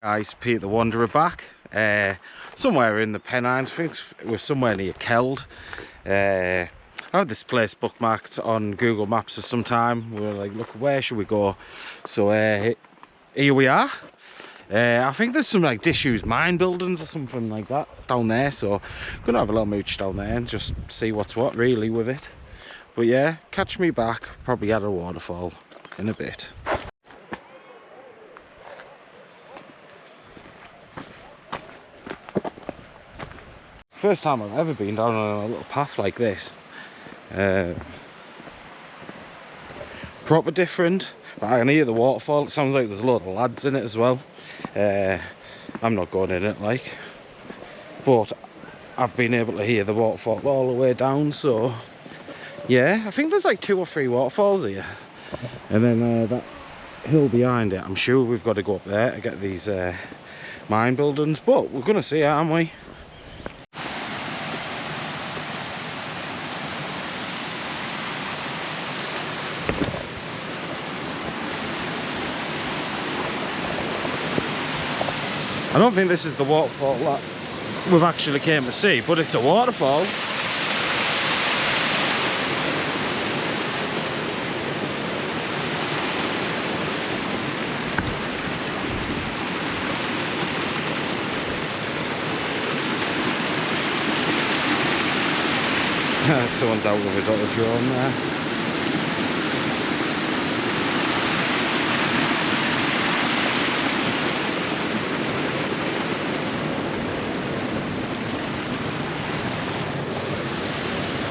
Guys, Pete the Wanderer back. Somewhere in the Pennines, I think we're somewhere near Keld. I had this place bookmarked on Google Maps for some time. We were like, look, where should we go? So here we are. I think there's some like disused mine buildings or something like that down there. So I'm gonna have a little mooch down there and just see what's what really with it. But yeah, catch me back, probably at a waterfall in a bit. First time I've ever been down on a little path like this. Proper different. I can hear the waterfall. It sounds like there's a lot of lads in it as well. I'm not going in it like, but I've been able to hear the waterfall all the way down. So yeah, I think there's like 2 or 3 waterfalls here, and then that hill behind it, I'm sure we've got to go up there to get these mine buildings, but we're gonna see it, aren't we? I don't think this is the waterfall that we've actually came to see, but it's a waterfall. Someone's out with a dotted drone there.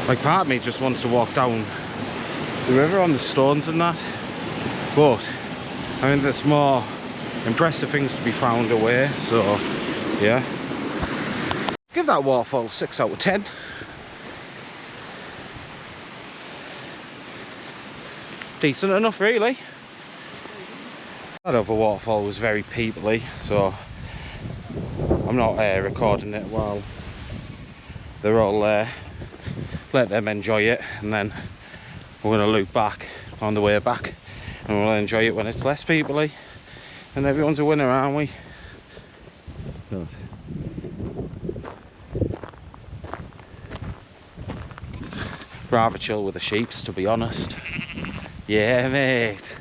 Like, part of me just wants to walk down the river on the stones and that, but I mean there's more impressive things to be found away, so yeah. Give that waterfall 6 out of 10. Decent enough really. That other waterfall was very peoply, so I'm not recording it while they're all there. Let them enjoy it, and then we're going to loop back on the way back, and we'll enjoy it when it's less peoply, and everyone's a winner, aren't we? God. Rather chill with the sheeps, to be honest. Yeah, mate.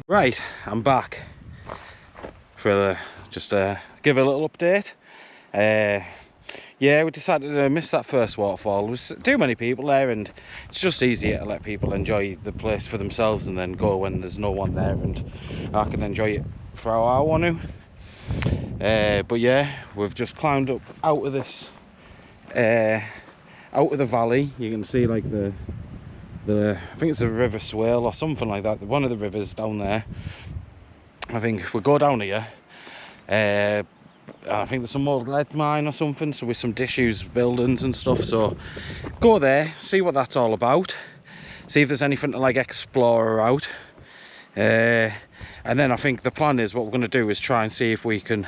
Right, I'm back for just give a little update. Yeah, we decided to miss that first waterfall. There was too many people there, and it's just easier to let people enjoy the place for themselves and then go when there's no one there, and I can enjoy it for how I want to. But yeah, we've just climbed up out of this out of the valley. You can see like the I think it's a river swale or something like that, one of the rivers down there. I think we go down here, I think there's some old lead mine or something, so with some disused buildings and stuff, so go there, see what that's all about, see if there's anything to like explore out, and then I think the plan is what we're going to do is try and see if we can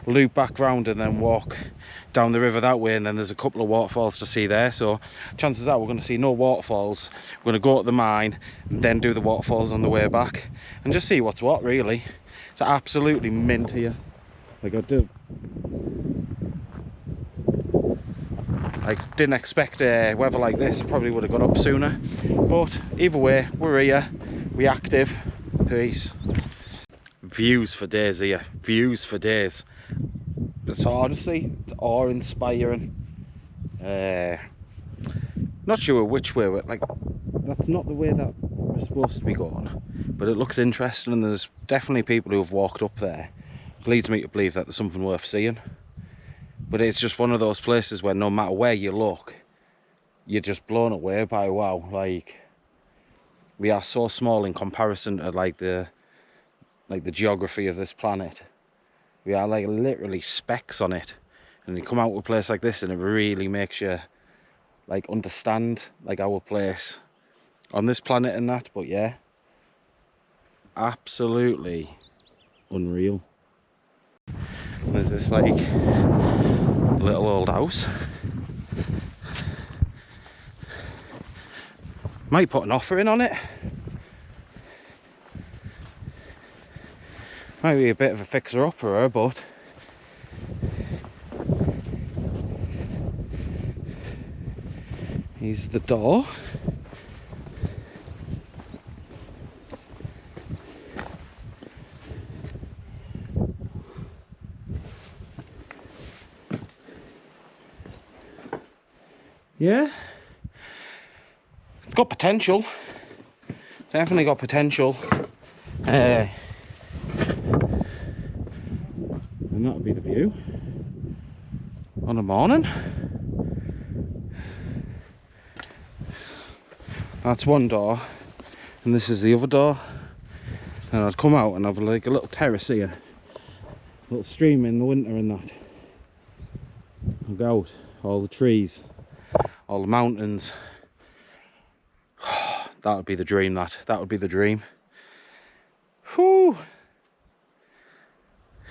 loop back round and then walk down the river that way, and then there's a couple of waterfalls to see there. So chances are we're going to see no waterfalls. We're going to go to the mine and then do the waterfalls on the way back and just see what's what really. It's absolutely mint here. Like I didn't expect weather like this. It probably would have got up sooner, but either way we're here, we're active. Peace. Views for days here, views for days. It's honestly, it's awe-inspiring. Not sure which way, like, that's not the way that we're supposed to be going, but it looks interesting, and there's definitely people who have walked up there. It leads me to believe that there's something worth seeing. But it's just one of those places where no matter where you look, you're just blown away by, wow, like, we are so small in comparison to like the geography of this planet. We are like literally specks on it, and you come out to a place like this and it really makes you like understand like our place on this planet and that. But yeah, absolutely unreal. There's this like little old house. Might put an offer in on it. Might be a bit of a fixer-upper, but here's the door. Yeah, it's got potential. Definitely got potential. And that'll be the view on a morning. That's one door, and this is the other door. And I'd come out and have like a little terrace here, a little stream in the winter and that. Look out, all the trees, all the mountains. That would be the dream. That would be the dream. Whew.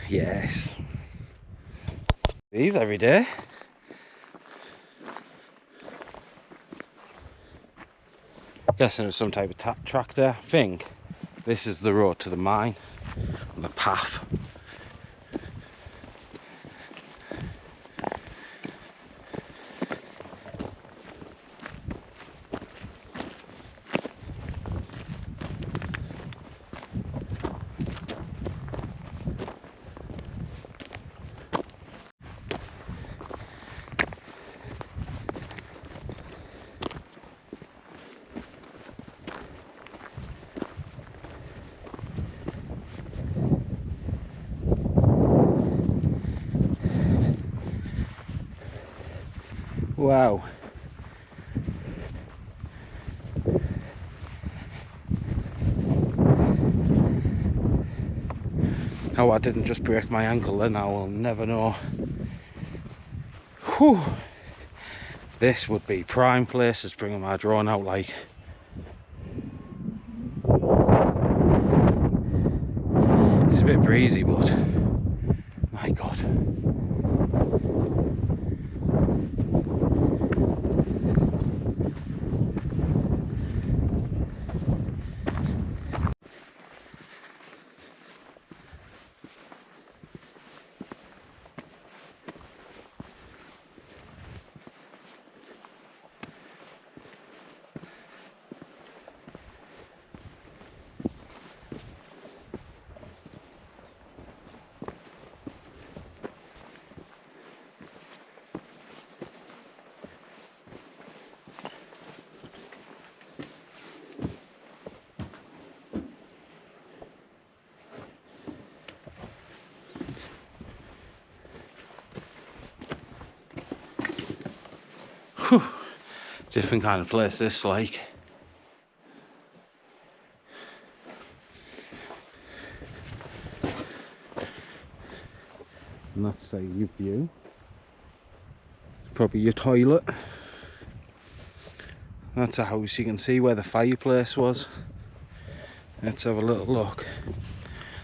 Yes. These every day. Guessing it was some type of tractor. I think this is the road to the mine, the path. Wow. How I didn't just break my ankle then, I will never know. Whew. This would be prime places bringing my drone out like. It's a bit breezy, but my God. Whew. Different kind of place this, like. And that's your view. Probably your toilet. That's a house. You can see where the fireplace was. Let's have a little look.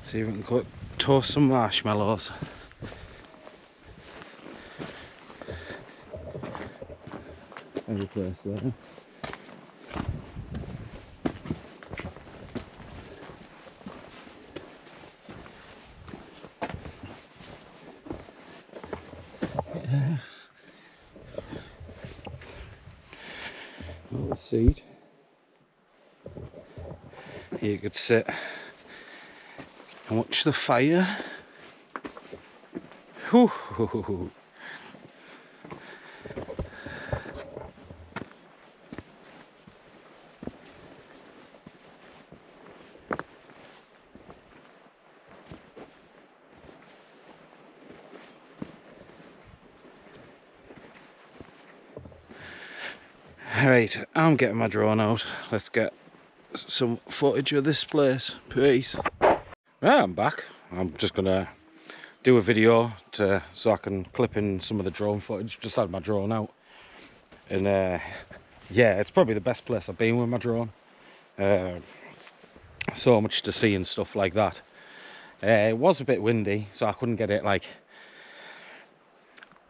See if we can toast some marshmallows. Every place there. Yeah. Little seat. Here you could sit and watch the fire. Whew. Right, I'm getting my drone out. Let's get some footage of this place, please. Right, I'm back. I'm just gonna do a video so I can clip in some of the drone footage. Just had my drone out, and yeah, it's probably the best place I've been with my drone. So much to see and stuff like that. It was a bit windy, so I couldn't get it like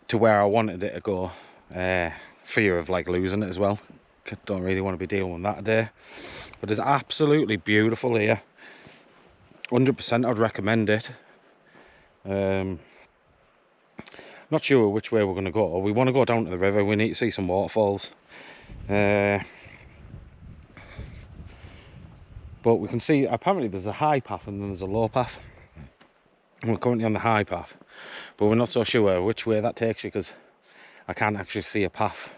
to where I wanted it to go. Fear of like losing it as well. Don't really want to be dealing with that today. But it's absolutely beautiful here. 100% I'd recommend it. Not sure which way we're going to go. We want to go down to the river. We need to see some waterfalls. But we can see apparently there's a high path and then there's a low path. We're currently on the high path, but we're not so sure which way that takes you because I can't actually see a path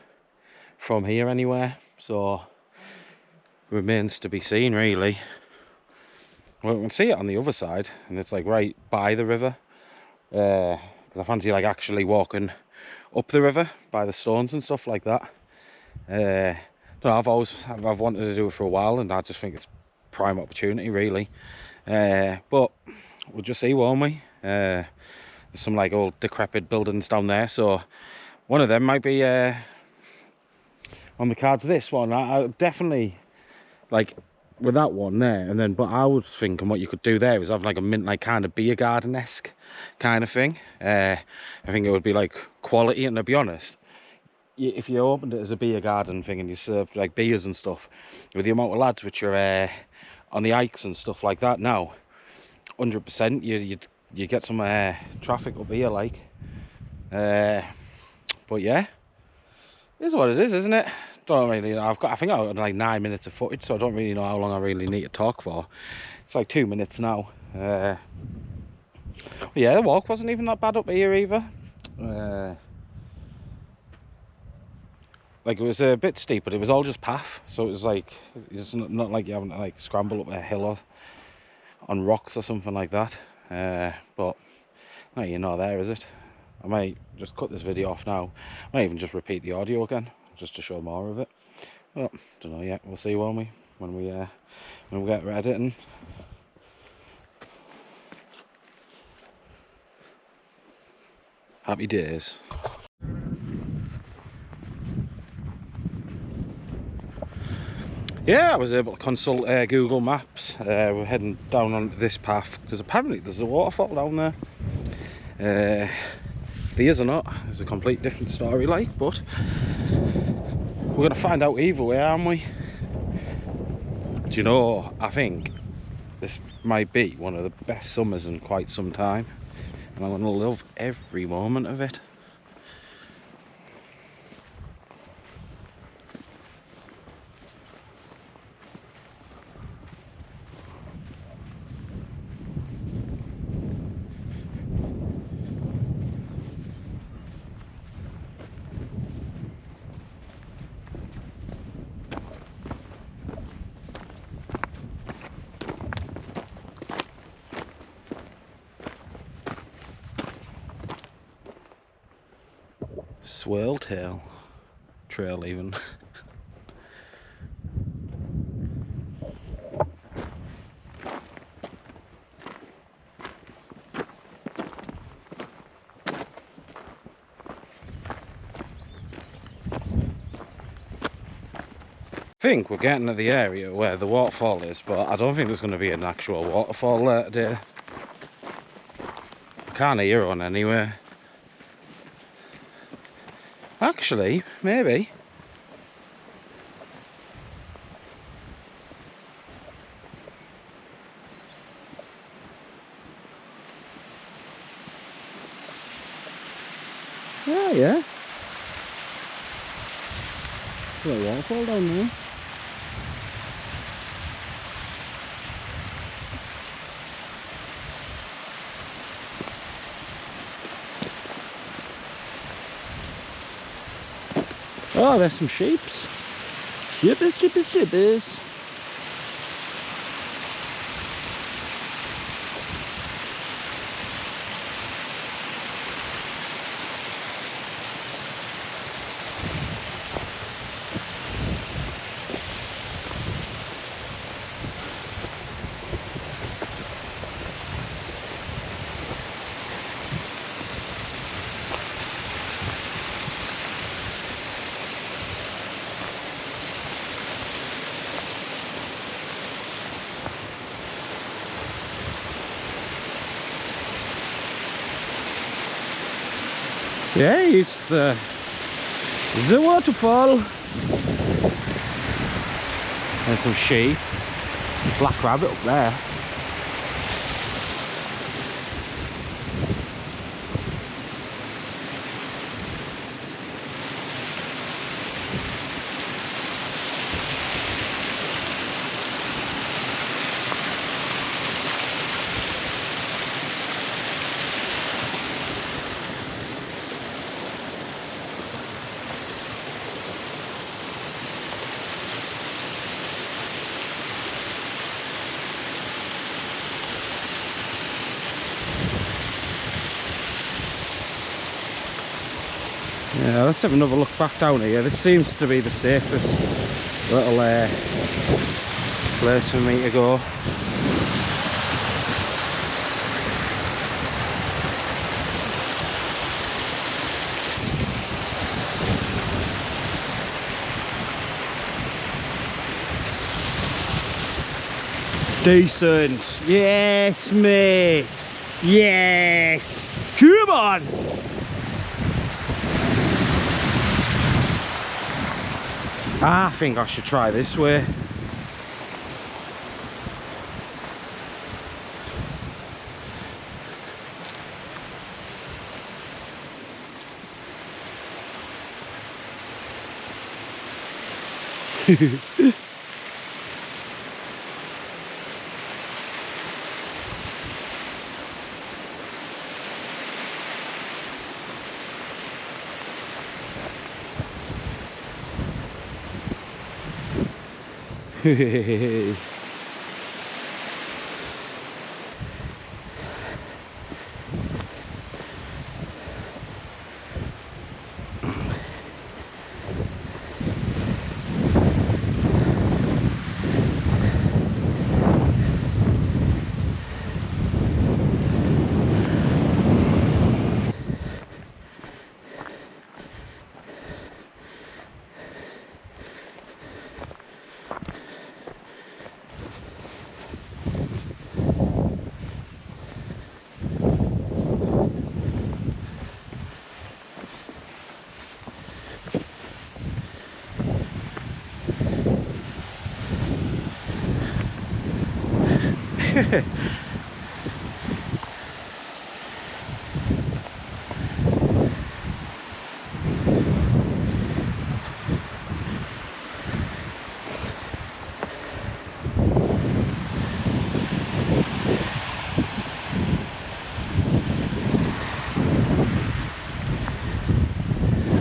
from here anywhere. So remains to be seen, really. Well, we can see it on the other side, and it's like right by the river. Because I fancy like actually walking up the river by the stones and stuff like that. No, I've wanted to do it for a while, and I just think it's prime opportunity, really. But we'll just see, won't we? There's some like old decrepit buildings down there, so one of them might be on the cards. This one, I definitely like with that one there, and then but I was thinking what you could do there is have like a mint like kind of beer garden-esque kind of thing. I think it would be like quality, and to be honest, if you opened it as a beer garden thing and you served like beers and stuff, with the amount of lads which are on the hikes and stuff like that now, 100% you get some traffic up here, like. But yeah, it is what it is, isn't it? Don't really know. I think I've got like 9 minutes of footage, so I don't really know how long I really need to talk for. It's like 2 minutes now. Yeah, the walk wasn't even that bad up here either. Like it was a bit steep, but it was all just path, so it was like it's not like you having to like scramble up a hill or on rocks or something like that. But no, you know, there is it. I might just cut this video off now. I might even just repeat the audio again, just to show more of it. Well, don't know yet. We'll see, won't we? When we get editing. Happy days. Yeah, I was able to consult Google Maps. We're heading down on this path because apparently there's a waterfall down there. If there is or not, it's a complete different story, like, but we're going to find out either way, aren't we? Do you know, I think this might be one of the best summers in quite some time, and I'm going to love every moment of it. Swirltail trail even. I think we're getting to the area where the waterfall is, but I don't think there's going to be an actual waterfall there today. I can't hear one anywhere. Actually, maybe. Oh yeah. There's a waterfall down there. Oh, there's some sheeps. Sheepies. Yeah, it's the waterfall. There's some sheep. Black rabbit up there. Yeah, let's have another look back down here. This seems to be the safest little place for me to go. Decent. Yes, mate. Yes. Come on. I think I should try this way.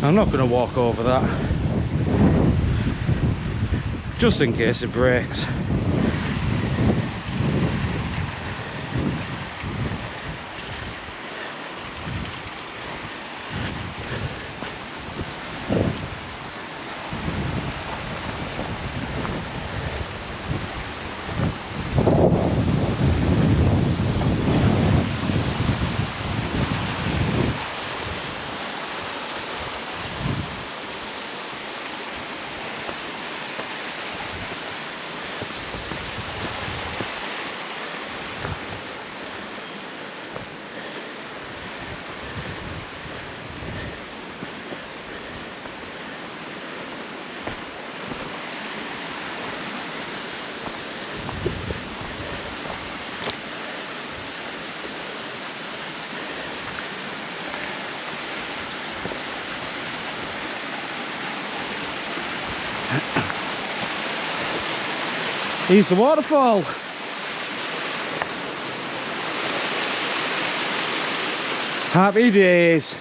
I'm not going to walk over that, just in case it breaks. Here's the waterfall. Happy days.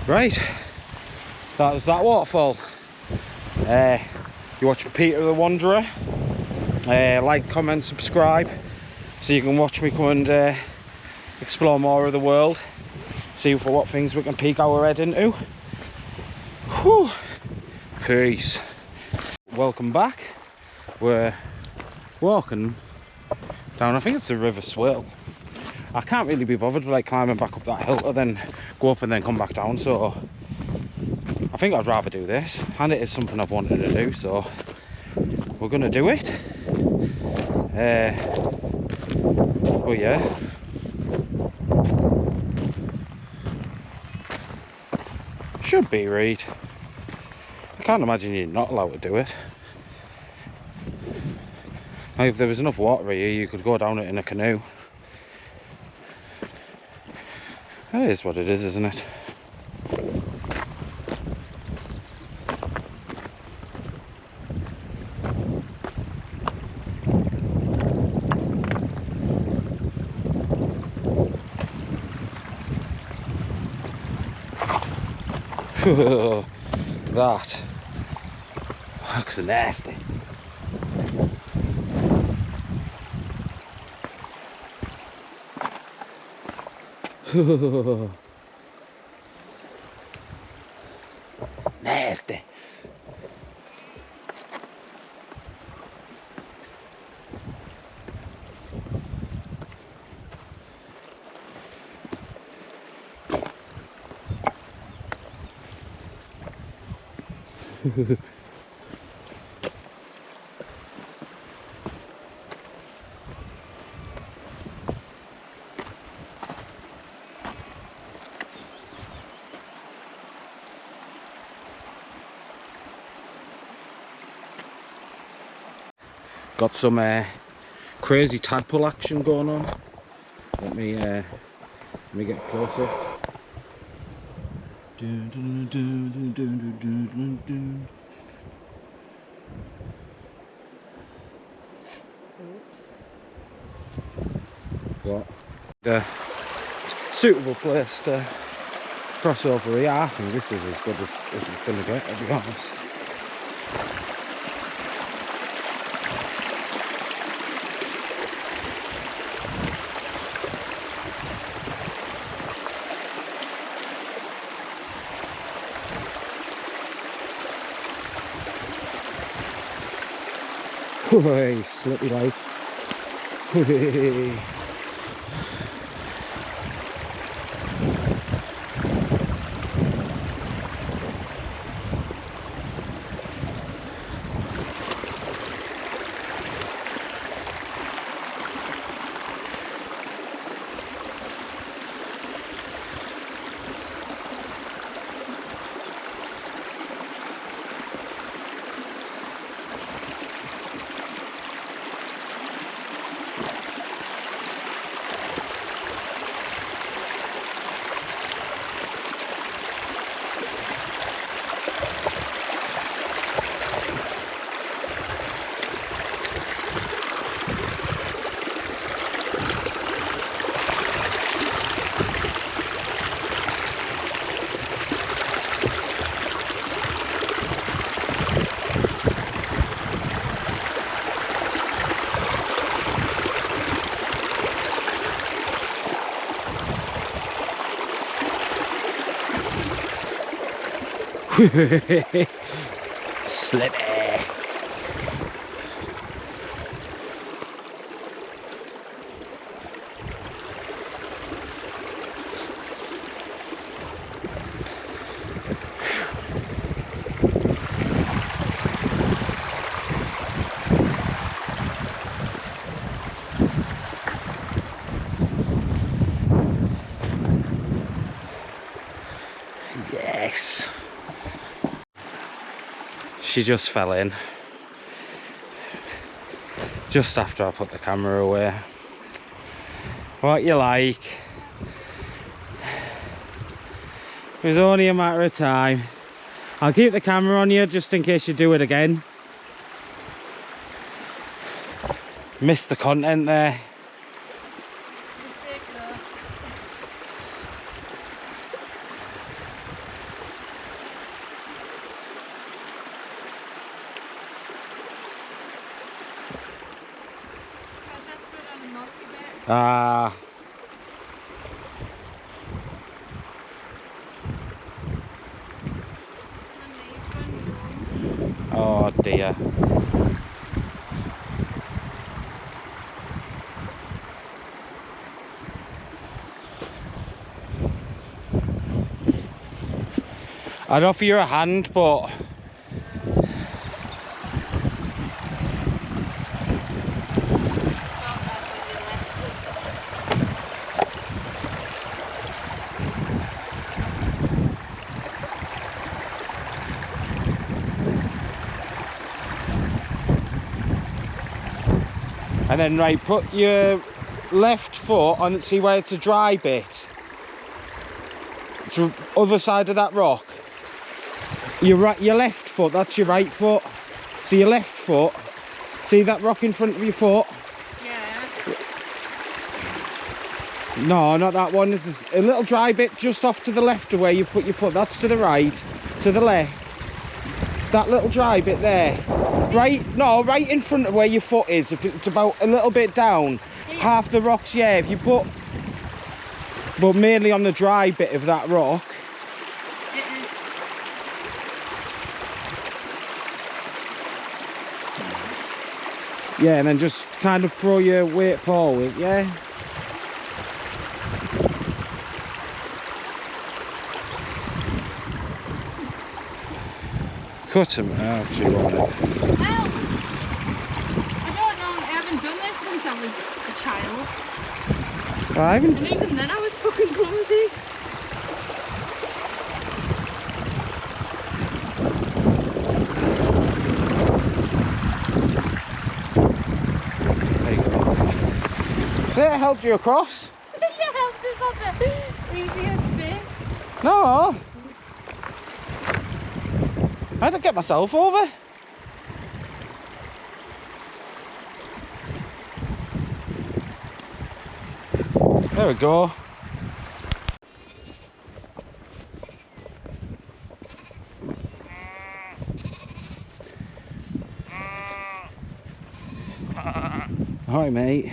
Right, that was that waterfall. You're watching Peter the Wanderer. Like, comment, subscribe, so you can watch me come and explore more of the world. See for what things we can peek our head into. Whew. Peace. Welcome back. We're walking down, I think it's the River Swale. I can't really be bothered with like climbing back up that hill to then go up and then come back down, so I think I'd rather do this, and it is something I've wanted to do, so we're gonna do it. Oh yeah, should be right. I can't imagine you're not allowed to do it. Now, if there was enough water here, you could go down it in a canoe. It is what it is, isn't it? That looks nasty. Nasty. Got some crazy tadpole action going on. Let me get closer. What? A suitable place to cross over here. I think this is as good as it's going to get, to be honest. Hey, slippy like. Hey. Slippy. Yes. She just fell in just after I put the camera away. What you like? It was only a matter of time. I'll keep the camera on you just in case you do it again. Missed the content there. Ah. Oh dear. I'd offer you a hand, but and then right, put your left foot on, see where it's a dry bit. It's the other side of that rock. Your left foot, that's your right foot. So your left foot, see that rock in front of your foot? Yeah. No, not that one. There's a little dry bit just off to the left of where you've put your foot. That's to the right, to the left. That little dry bit there. Right, no, right in front of where your foot is. If it's about a little bit down, half the rocks, yeah. If you put, but mainly on the dry bit of that rock. Yeah, and then just kind of throw your weight forward, yeah? Cut them out, you want it. Well, I don't know, I haven't done this since I was a child. I haven't. And even then I was fucking clumsy. Did it help you across? You helped us on the easiest bit. No. I had to get myself over. There we go. Alright, mate.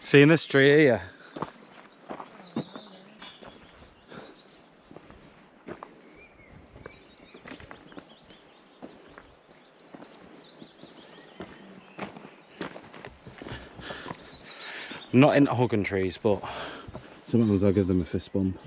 Seeing this tree here? I'm not into hugging trees, but sometimes I give them a fist bump.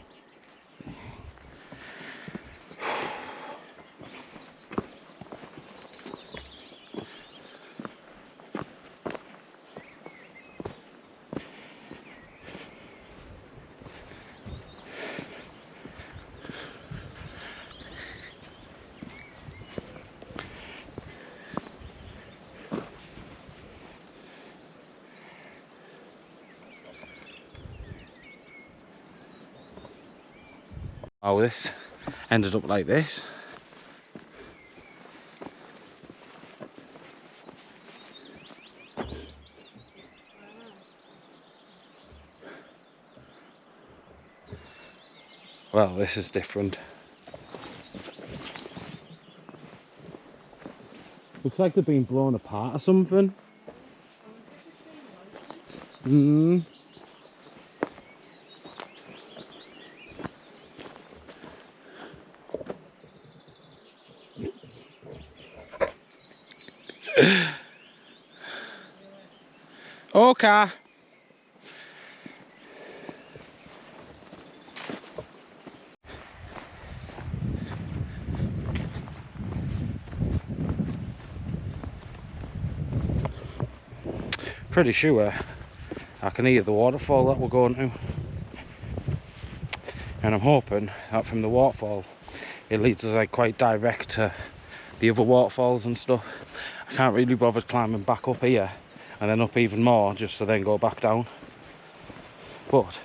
Oh, this ended up like this. Well, this is different. Looks like they've been blown apart or something. Hmm. Okay. Pretty sure I can hear the waterfall that we're going to, and I'm hoping that from the waterfall it leads us like quite direct to the other waterfalls and stuff. I can't really bother climbing back up here and then up even more just to then go back down, but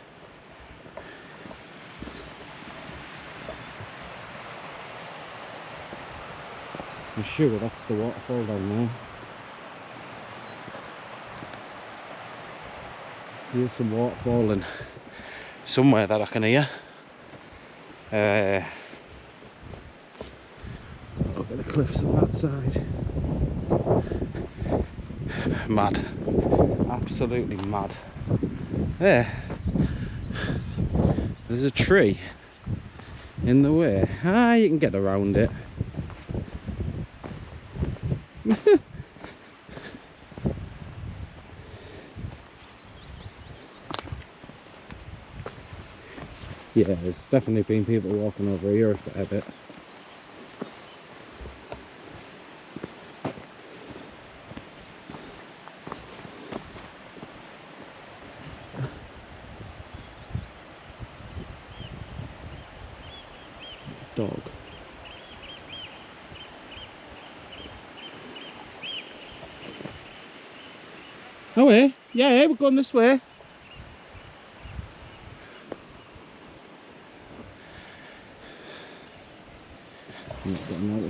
I'm sure that's the waterfall down there. Here's some water falling somewhere that I can hear. Look at the cliffs on that side. Mad. Absolutely mad. There. There's a tree in the way. Ah, you can get around it. Yeah, there's definitely been people walking over here a bit. Dog. Oh, yeah, yeah, we're going this way.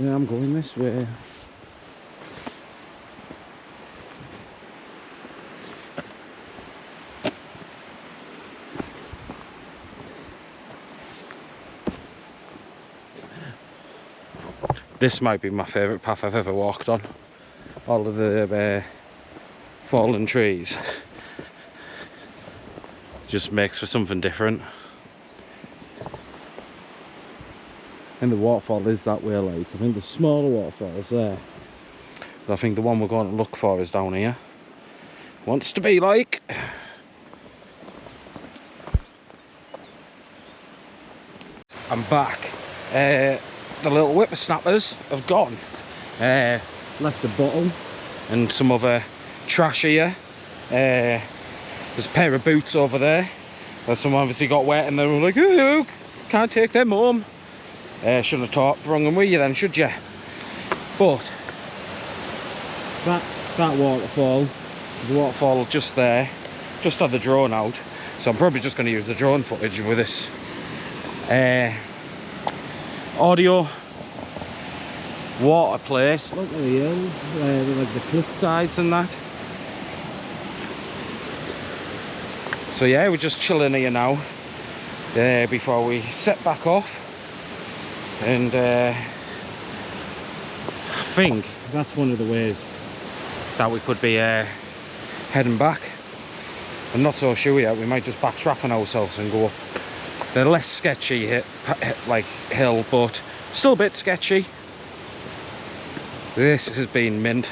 I'm going this way. This might be my favourite path I've ever walked on. All of the fallen trees just makes for something different. And the waterfall is that way, like, I think the smaller waterfall's there. But I think the one we're going to look for is down here. Wants to be like. I'm back. The little whippersnappers have gone. Left a bottle and some other trash here. There's a pair of boots over there. Someone obviously got wet and they were like, "Ooh, can't take them home." Shouldn't have talked wrong and with you then, should you? But that's that waterfall. There's a waterfall just there. Just had the drone out, so I'm probably just going to use the drone footage with this audio. Water place. Look at the hills, like the cliff sides and that. So yeah, we're just chilling here now before we set back off. And I think that's one of the ways that we could be heading back. I'm not so sure yet. We might just backtrack on ourselves and go up the less sketchy like hill, but still a bit sketchy. This has been mint.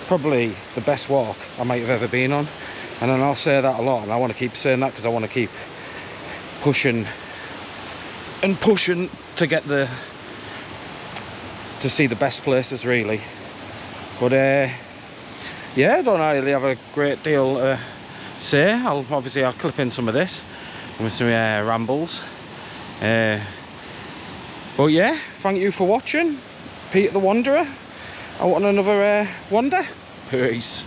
Probably the best walk I might have ever been on, and then I'll say that a lot, and I want to keep saying that because I want to keep pushing and pushing to get to see the best places, really. But yeah, I don't really have a great deal to say. I'll clip in some of this with some rambles. But yeah, thank you for watching. Peter the Wanderer out on another wander. Peace.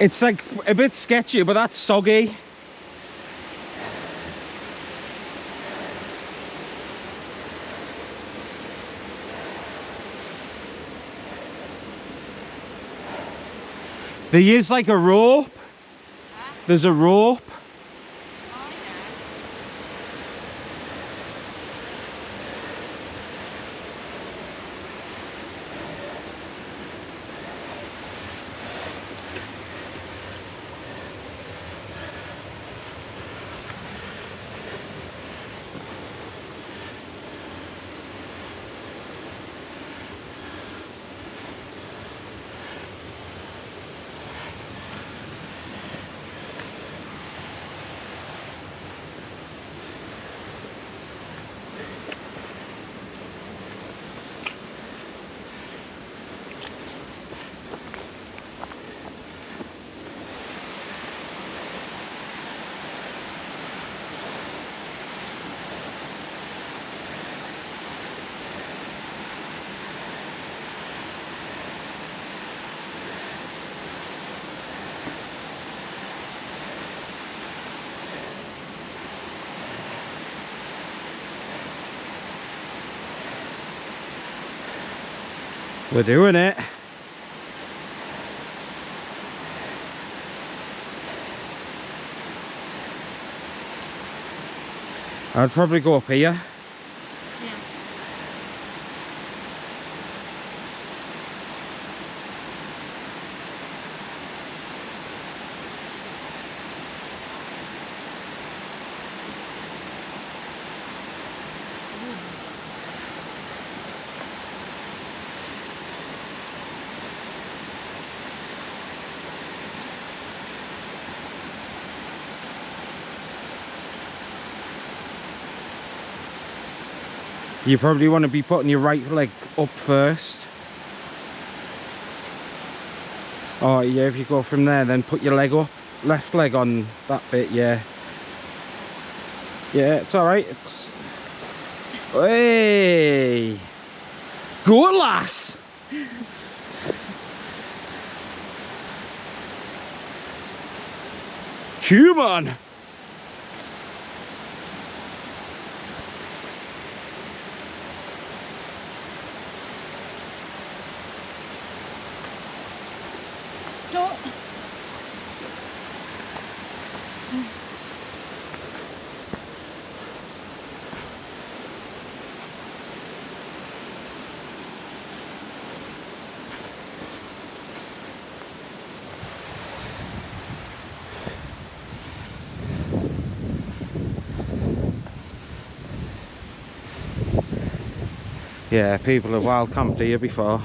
It's like a bit sketchy, but that's soggy. There is like a rope. Huh? There's a rope. Oh, yeah. We're doing it. I'd probably go up here. Yeah. You probably want to be putting your right leg up first. Oh yeah, if you go from there, then put your leg up. Left leg on that bit, yeah. Yeah, it's alright. It's... Hey! Go lass! Come on! Don't. Yeah, people have wild camped here before.